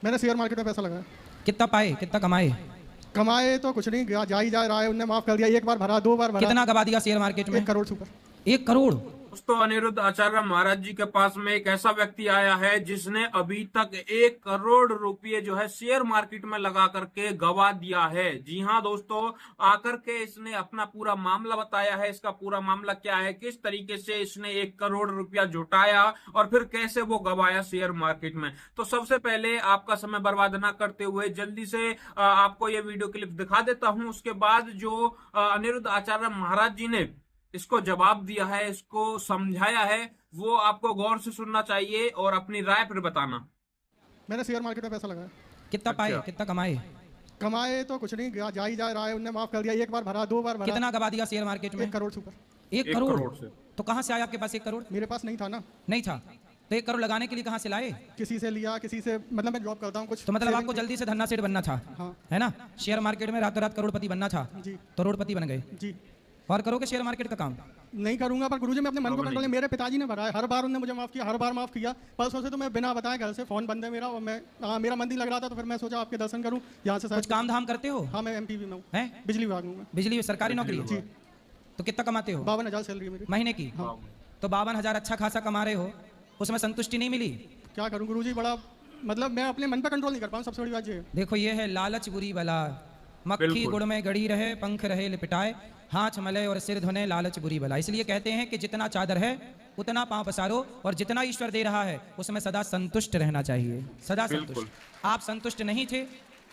मैंने share market में पैसा लगाया। कितना पाए, कितना कमाए? कमाए तो कुछ नहीं, जा ही जा रहा है, उनने माफ कर दिया। एक बार भरा, दो बार भरा। कितना गवा दिया शेयर मार्केट में? 1 करोड़ से ऊपर। 1 करोड़? दोस्तों, अनिरुद्ध आचार्य महाराज जी के पास में एक ऐसा व्यक्ति आया है जिसने अभी तक 1 करोड़ रुपये जो है शेयर मार्केट में लगा करके गवा दिया है। जी हाँ दोस्तों, आकर के इसने अपना पूरा मामला बताया है। इसका पूरा मामला क्या है, किस तरीके से इसने 1 करोड़ रुपया जुटाया और फिर कैसे वो गवाया शेयर मार्केट में। तो सबसे पहले आपका समय बर्बाद ना करते हुए जल्दी से आपको ये वीडियो क्लिप दिखा देता हूं। उसके बाद जो अनिरुद्ध आचार्य महाराज जी ने इसको जवाब दिया है, इसको समझाया है, वो आपको गौर से सुनना चाहिए और अपनी राय फिर बताना। मैंने शेयर मार्केट में पैसा लगाया। कितना पाए, अच्छा। कितना कमाए? कमाए तो कुछ नहीं, जा ही जा रहा है, उनने माफ कर दिया। एक बार भरा, दो बार भरा। कितना गवा दिया शेयर मार्केट में? 1 करोड़ से ऊपर। 1 1 करोड़? करोड़ से। तो कहां से आया आपके पास 1 करोड़? मेरे पास नहीं था ना। नहीं था तो 1 करोड़ लगाने के लिए कहां से लाए? किसी से लिया, किसी से, मतलब मैं जॉब करता हूँ कुछ। तो मतलब आपको जल्दी से धन्ना सेठ बनना था, हाँ है ना? शेयर मार्केट में रातों रात करोड़पति बनना था, जी तो करोड़पति बन गए। जी। और करोगे शेयर मार्केट का काम? नहीं करूंगा, पर गुरुजी मैं अपने मन को कंट्रोल। मेरे पिताजी ने भरा है, हर बार उन्होंने मुझे माफ किया, हर बार माफ किया। परसों से तो मैं बिना बताए घर से फोन बंद है मेरा, और मैं मेरा मंदिर लग रहा था, तो फिर मैं सोचा आपके दर्शन करूं यहाँ से। कुछ काम धाम करते हो? हाँ, मैं एमपीवी में हूँ, हैं? बिजली विभाग में हूँ। बिजली सरकारी नौकरी है? जी। तो कितना कमाते हो 52,000 सैलरी है मेरी महीने की? हाँ। तो 52,000 अच्छा खासा कमा रहे हो, उसमें संतुष्टि नहीं मिली? क्या करूं गुरुजी, बड़ा मतलब मैं अपने मन पे कंट्रोल नहीं कर पाऊँ, सबसे बड़ी बात ये है। देखो ये है लालच बुरी बला, मक्खी बिल्कुल। गुड़ में गड़ी रहे, पंख रहे लिपटाए, हाथ मले और सिर धुने, लालच बुरी बला। इसलिए कहते हैं कि जितना चादर है उतना पांव पसारो, और जितना ईश्वर दे रहा है उसमें सदा संतुष्ट रहना चाहिए, सदा बिल्कुल। संतुष्ट। आप संतुष्ट नहीं थे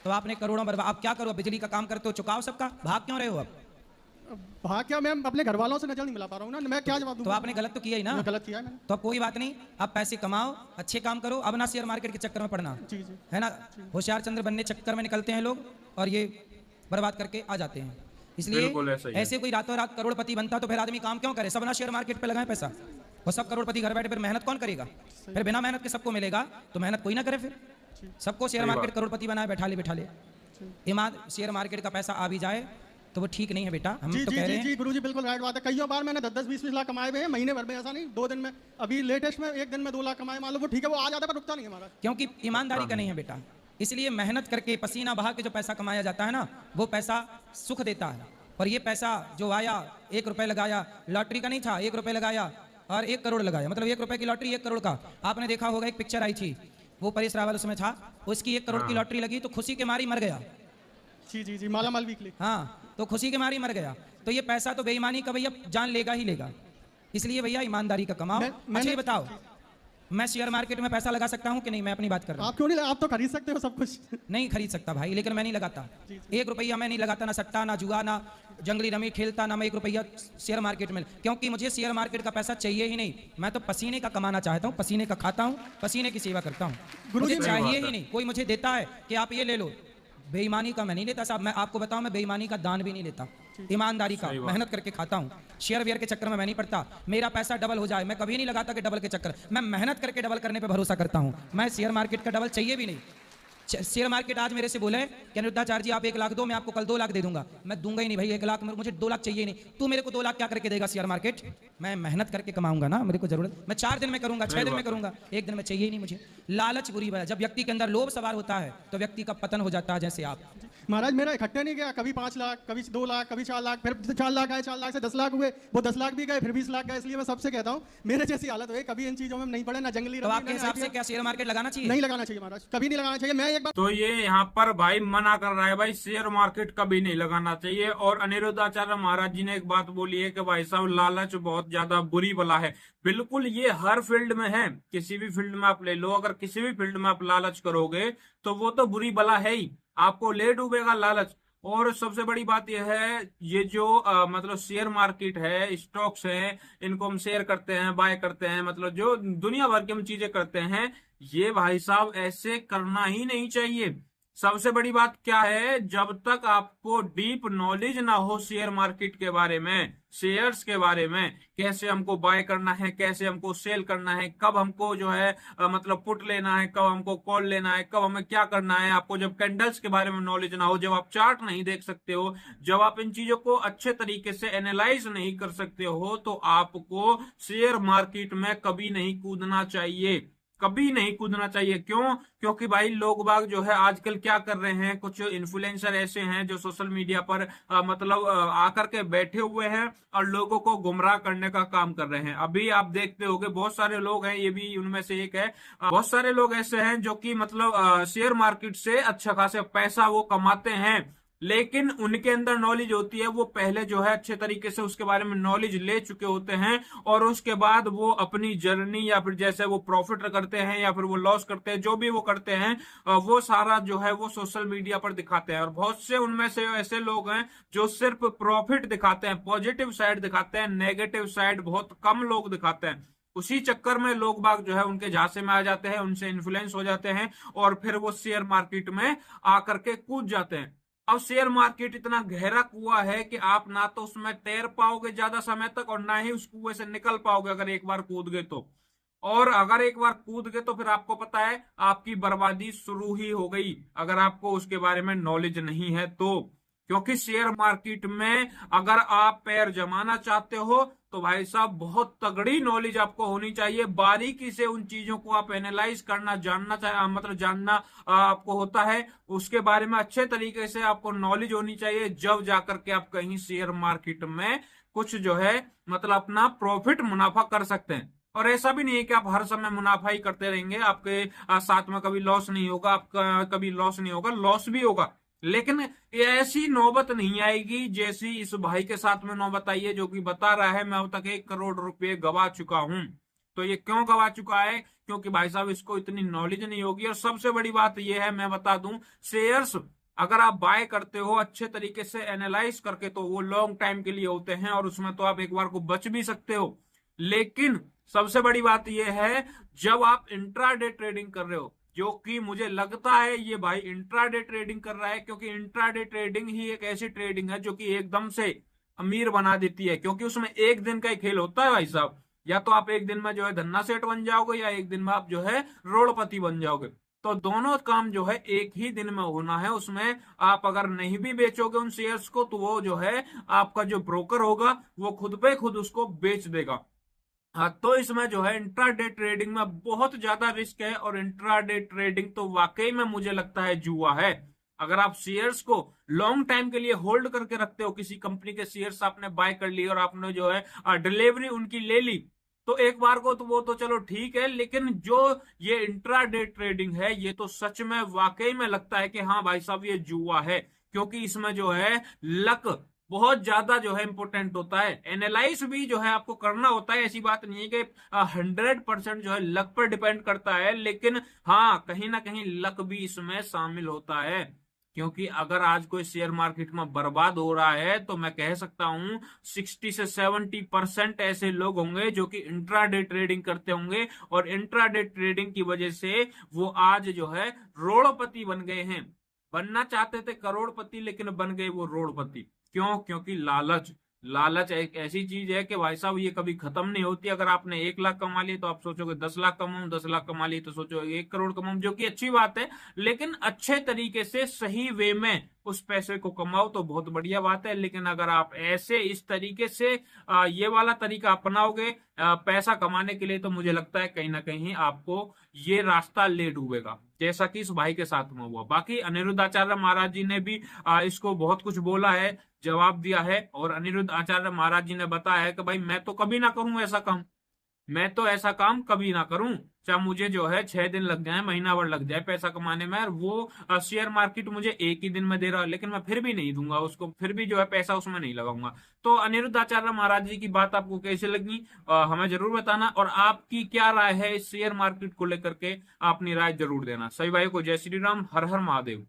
तो आपने करोड़ों बर्बाद। आप क्या करो, बिजली का काम करते हो, चुकाओ सबका, भाग क्यों रहे हो? अब भाग क्या, मैं अपने घर वालों से नजर नहीं मिला पा रहा हूँ ना, मैं क्या जवाब दूँ? तो आपने गलत तो किया ही ना। गलत किया है मैंने। तो अब कोई बात नहीं, आप पैसे कमाओ, अच्छे काम करो, अब ना शेयर मार्केट के चक्कर में पड़ना, जी जी। है ना? होशियार चंद्र बनने चक्कर में निकलते हैं लोग और ये बर्बाद करके आ जाते हैं। बिल्कुल ऐसा इसलिए ही है। ऐसे कोई रातों रात करोड़पति बनता तो फिर आदमी काम क्यों करे? सब ना शेयर मार्केट पे लगाए पैसा, और सब करोड़पति घर बैठे, फिर मेहनत कौन करेगा? फिर बिना मेहनत के सबको मिलेगा, तो मेहनत कोई ना करे। फिर सबको शेयर सही मार्केट बात। करोड़पति बनाए, बैठा ले। ईमान शेयर मार्केट का पैसा आ भी जाए तो वो ठीक नहीं है बेटा, हम जी तो जी कह रहे जी हैं। जी गुरुजी, बिल्कुल राइट बात है। कई बार मैंने 10-10, 20-20 लाख कमाए हुए हैं महीने भर में, ऐसा नहीं 2 दिन में। अभी लेटेस्ट में 1 दिन में 2 लाख कमाए, मान लो, वो ठीक है, वो आ जाता है, पर रुकता नहीं है हमारा। क्योंकि ईमानदारी का नहीं है बेटा, इसलिए मेहनत करके पसीना बहा के जो पैसा कमाया जाता है ना, वो पैसा सुख देता है। और ये पैसा जो आया, 1 रुपए लगाया, लॉटरी का नहीं था, 1 रुपए लगाया और 1 करोड़ लगाया, मतलब 1 रुपए की लॉटरी 1 करोड़ का। आपने देखा होगा एक पिक्चर आई थी, वो परेश रावल उसमें था, उसकी 1 करोड़ की लॉटरी लगी तो खुशी के मारी मर गया। जी जी जी, माला माल वीकली। हाँ, तो खुशी के मारी मर गया। तो ये पैसा तो बेईमानी का भैया जान लेगा ही लेगा। इसलिए भैया ईमानदारी का कमाओ। अच्छा ये बताओ, मैं शेयर मार्केट में पैसा लगा सकता हूँ कि नहीं? मैं अपनी बात कर रहा हूँ। आप क्यों नहीं, आप तो खरीद सकते हो सब कुछ। नहीं खरीद सकता भाई, लेकिन मैं नहीं लगाता। 1 रुपया मैं नहीं लगाता, ना सट्टा, ना जुआ, ना जंगली रमी खेलता, ना मैं 1 रुपया शेयर मार्केट में, क्योंकि मुझे शेयर मार्केट का पैसा चाहिए ही नहीं। मैं तो पसीने का कमाना चाहता हूँ, पसीने का खाता हूँ, पसीने की सेवा करता हूँ। मुझे सही चाहिए बात ही है। नहीं, कोई मुझे देता है कि आप ये ले लो। बेईमानी का मैं नहीं लेता साहब, मैं आपको बताऊं, मैं बेईमानी का दान भी नहीं लेता, ईमानदारी का मेहनत करके खाता हूँ। शेयर वेयर के चक्कर में मैं नहीं पड़ता। मेरा पैसा डबल हो जाए, मैं कभी नहीं लगाता कि डबल के चक्कर, मैं मेहनत करके डबल करने पे भरोसा करता हूँ। मैं शेयर मार्केट का डबल चाहिए भी नहीं। शेयर मार्केट आज मेरे से बोले कि अनिरुद्धाचार्य जी आप 1 लाख दो, मैं आपको कल 2 लाख दे दूंगा। मैं दूंगा ही नहीं भाई 1 लाख, मुझे 2 लाख चाहिए नहीं। तू मेरे को 2 लाख क्या करके देगा शेयर मार्केट? मैं मेहनत करके कमाऊंगा ना, मेरे को जरूरत, मैं 4 दिन में करूंगा, 6 दिन में करूंगा, 1 दिन में चाहिए ही नहीं मुझे। लालच बुरी बात है, जब व्यक्ति के अंदर लोभ सवार होता है तो व्यक्ति का पतन हो जाता है। जैसे आप महाराज, मेरा इकट्ठे नहीं गया, कभी 5 लाख, कभी 2 लाख, कभी 4 लाख, फिर 4 लाख आए, 4 लाख से 10 लाख हुए, वो 10 लाख भी गए, फिर 20 लाख गए। इसलिए मैं सबसे कहता हूँ मेरे जैसी हालत हुई, कभी इन चीजों में नहीं पड़े, ना जंगली तो रमी, आपके ना हिसाब से IPO। क्या शेयर मार्केट लगाना चाहिए? नहीं लगाना चाहिए महाराज, कभी नहीं लगाना चाहिए। मैं एक बार तो ये यहाँ पर भाई मना कर रहा है, भाई शेयर मार्केट कभी नहीं लगाना चाहिए। और अनिरुद्ध आचार्य महाराज जी ने एक बात बोली है कि भाई साहब लालच बहुत ज्यादा बुरी बला है। बिल्कुल, ये हर फील्ड में है, किसी भी फील्ड में आप ले लो, अगर किसी भी फील्ड में आप लालच करोगे तो वो तो बुरी बला है ही, आपको ले डूबेगा लालच। और सबसे बड़ी बात यह है, ये जो मतलब शेयर मार्केट है, स्टॉक्स हैं, इनको हम शेयर करते हैं, बाय करते हैं, मतलब जो दुनिया भर की हम चीजें करते हैं, ये भाई साहब ऐसे करना ही नहीं चाहिए। सबसे बड़ी बात क्या है, जब तक आपको डीप नॉलेज ना हो शेयर मार्केट के बारे में, शेयर्स के बारे में, कैसे हमको बाय करना है, कैसे हमको सेल करना है, कब हमको जो है मतलब पुट लेना है, कब हमको कॉल लेना है, कब हमें क्या करना है, आपको जब कैंडल्स के बारे में नॉलेज ना हो, जब आप चार्ट नहीं देख सकते हो, जब आप इन चीजों को अच्छे तरीके से एनालाइज नहीं कर सकते हो, तो आपको शेयर मार्केट में कभी नहीं कूदना चाहिए। कभी नहीं कूदना चाहिए। क्यों? क्योंकि भाई लोग बाग जो है आजकल क्या कर रहे हैं, कुछ इन्फ्लुएंसर ऐसे हैं जो सोशल मीडिया पर मतलब आकर के बैठे हुए हैं और लोगों को गुमराह करने का काम कर रहे हैं। अभी आप देखते होंगे बहुत सारे लोग हैं, ये भी उनमें से एक है, बहुत सारे लोग ऐसे हैं जो कि मतलब शेयर मार्केट से अच्छा खासा पैसा वो कमाते हैं, लेकिन उनके अंदर नॉलेज होती है, वो पहले जो है अच्छे तरीके से उसके बारे में नॉलेज ले चुके होते हैं और उसके बाद वो अपनी जर्नी या फिर जैसे वो प्रॉफिट करते हैं या फिर वो लॉस करते हैं, जो भी वो करते हैं वो सारा जो है वो सोशल मीडिया पर दिखाते हैं। और बहुत से उनमें से ऐसे लोग हैं जो सिर्फ प्रॉफिट दिखाते हैं, पॉजिटिव साइड दिखाते हैं, नेगेटिव साइड बहुत कम लोग दिखाते हैं। उसी चक्कर में लोग बाग जो है उनके झांसे में आ जाते हैं, उनसे इन्फ्लुएंस हो जाते हैं और फिर वो शेयर मार्केट में आकर के कूद जाते हैं। अब शेयर मार्केट इतना गहरा कुआं है कि आप ना तो उसमें तैर पाओगे ज्यादा समय तक और ना ही उस कुएं से निकल पाओगे अगर एक बार कूद गए तो। और अगर एक बार कूद गए तो फिर आपको पता है आपकी बर्बादी शुरू ही हो गई, अगर आपको उसके बारे में नॉलेज नहीं है तो। क्योंकि शेयर मार्केट में अगर आप पैर जमाना चाहते हो तो भाई साहब बहुत तगड़ी नॉलेज आपको होनी चाहिए, बारीकी से उन चीजों को आप एनालाइज करना जानना मतलब जानना आपको होता है, उसके बारे में अच्छे तरीके से आपको नॉलेज होनी चाहिए, जब जाकर के आप कहीं शेयर मार्केट में कुछ जो है मतलब अपना प्रॉफिट मुनाफा कर सकते हैं। और ऐसा भी नहीं है कि आप हर समय मुनाफा ही करते रहेंगे, आपके साथ में कभी लॉस नहीं होगा, आपका कभी लॉस नहीं होगा, लॉस भी होगा, लेकिन ऐसी नौबत नहीं आएगी जैसी इस भाई के साथ में नौबत आई है, जो कि बता रहा है मैं अब तक 1 करोड़ रुपए गवा चुका हूं। तो ये क्यों गवा चुका है? क्योंकि भाई साहब इसको इतनी नॉलेज नहीं होगी। और सबसे बड़ी बात यह है, मैं बता दूं, शेयर्स अगर आप बाय करते हो अच्छे तरीके से एनालाइज करके तो वो लॉन्ग टाइम के लिए होते हैं और उसमें तो आप एक बार को बच भी सकते हो। लेकिन सबसे बड़ी बात यह है, जब आप इंट्राडे ट्रेडिंग कर रहे हो, जो कि मुझे लगता है ये भाई इंट्राडे ट्रेडिंग कर रहा है, क्योंकि इंट्राडे ट्रेडिंग ही एक ऐसी ट्रेडिंग है जो कि एकदम से अमीर बना देती है, क्योंकि उसमें एक दिन का ही खेल होता है भाई साहब। या तो आप एक दिन में जो है धन्ना सेठ बन जाओगे या एक दिन में आप जो है रोड़पति बन जाओगे। तो दोनों काम जो है एक ही दिन में होना है। उसमें आप अगर नहीं भी बेचोगे उन शेयर्स को तो वो जो है आपका जो ब्रोकर होगा वो खुद पे खुद उसको बेच देगा। हाँ, तो इसमें जो है इंट्राडे ट्रेडिंग में बहुत ज्यादा रिस्क है और इंट्राडे ट्रेडिंग तो वाकई में मुझे लगता है जुआ है। अगर आप शेयर्स को लॉन्ग टाइम के लिए होल्ड करके रखते हो, किसी कंपनी के शेयर्स आपने बाय कर लिए और आपने जो है डिलीवरी उनकी ले ली, तो एक बार को तो वो तो चलो ठीक है, लेकिन जो ये इंट्राडे ट्रेडिंग है ये तो सच में वाकई में लगता है कि हाँ भाई साहब ये जुआ है। क्योंकि इसमें जो है लक बहुत ज्यादा जो है इंपॉर्टेंट होता है, एनालाइज भी जो है आपको करना होता है। ऐसी बात नहीं है कि 100% जो है लक पर डिपेंड करता है, लेकिन हाँ कहीं ना कहीं लक भी इसमें शामिल होता है। क्योंकि अगर आज कोई शेयर मार्केट में बर्बाद हो रहा है तो मैं कह सकता हूं 60 से 70% ऐसे लोग होंगे जो कि इंट्राडे ट्रेडिंग करते होंगे और इंट्राडे ट्रेडिंग की वजह से वो आज जो है रोड़पति बन गए हैं। बनना चाहते थे करोड़पति लेकिन बन गए वो रोड़पति। क्यों? क्योंकि लालच एक ऐसी चीज है कि भाई साहब ये कभी खत्म नहीं होती। अगर आपने 1 लाख कमा लिए तो आप सोचोगे 10 लाख कमाऊं, 10 लाख कमा लिए तो सोचोगे 1 करोड़ कमाऊं, जो कि अच्छी बात है, लेकिन अच्छे तरीके से सही वे में उस पैसे को कमाओ तो बहुत बढ़िया बात है। लेकिन अगर आप ऐसे इस तरीके से ये वाला तरीका अपनाओगे पैसा कमाने के लिए, तो मुझे लगता है कहीं ना कहीं आपको ये रास्ता ले डूबेगा, जैसा कि इस भाई के साथ में हुआ। बाकी अनिरुद्ध आचार्य महाराज जी ने भी इसको बहुत कुछ बोला है, जवाब दिया है, और अनिरुद्ध आचार्य महाराज जी ने बताया है कि भाई मैं तो कभी ना करूं ऐसा काम, मैं तो ऐसा काम कभी ना करूं, चाहे मुझे जो है 6 दिन लग जाए, महीना भर लग जाए पैसा कमाने में, और वो शेयर मार्केट मुझे एक ही दिन में दे रहा है, लेकिन मैं फिर भी नहीं दूंगा उसको, फिर भी जो है पैसा उसमें नहीं लगाऊंगा। तो अनिरुद्ध आचार्य महाराज जी की बात आपको कैसे लगी हमें जरूर बताना, और आपकी क्या राय है इस शेयर मार्केट को लेकर के, अपनी राय जरूर देना। सभी भाइयों को जय श्री राम, हर हर महादेव।